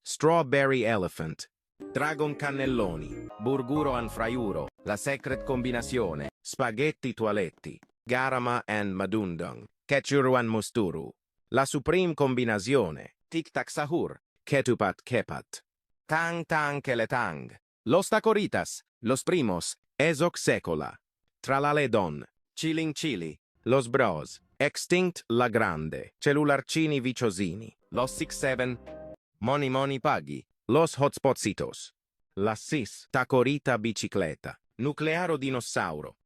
Strawberry Elephant, Dragon Cannelloni, Burguro Anfraiuro, La Secret Combinazione, Spaghetti Toaletti, Garama and Madundung, Ketchuruan Musturu, La Supreme Combinazione, Tic Tac Sahur, Ketupat Kepat, Tang Tang Keletang, Los Tacoritas, Los Primos, Ezoc Secola, Tralaledon, Chilling Chili, Los Bros, Extinct La Grande, Cellularcini Viciosini, Los 6-7, Money Money Paghi, Los Hotspotcitos, La Sis, Tacorita Bicicleta, Nuclearo Dinosauro,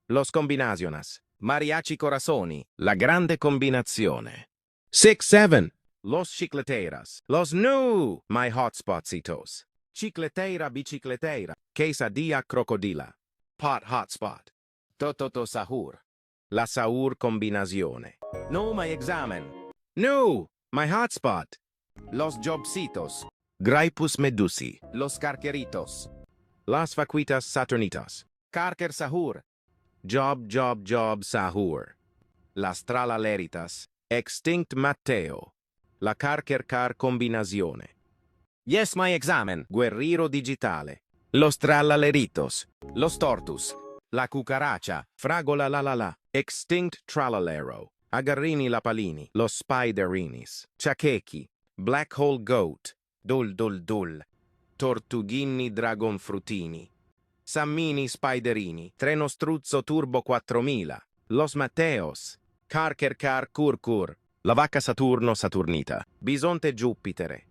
Los Combinacionas, Mariachi Corazoni, La Grande Combinazione, 6-7, Los Chicleteras, Los New, My Hotspotcitos, Chicletera Bicicletera, Quesadilla Crocodila, Pot Hotspot, Tototo Sahur, La Sahur Combinazione, No My Examen, No, My Hotspot, Los Jobcitos, Graipus Medusi, Los Carqueritos, Las Vaquitas Saturnitas, Carker Sahur, Job Sahur, Las Tralaleritas, Extinct Matteo, La Carker Car Combinazione. Yes, My Examen, Guerrero Digitale, Los Tralaleritos, Los Tortus, La Cucaracha, Fragola la, Extinct Tralalero, Agarrini Lapalini, Los Spiderinis, Ciachechi, Black Hole Goat, Dul, Tortughini Dragonfrutini, Sammini Spiderini, Treno Struzzo Turbo 4000, Los Matteos, Carker Car Curcur, La Vacca Saturno Saturnita, Bisonte Giupitere,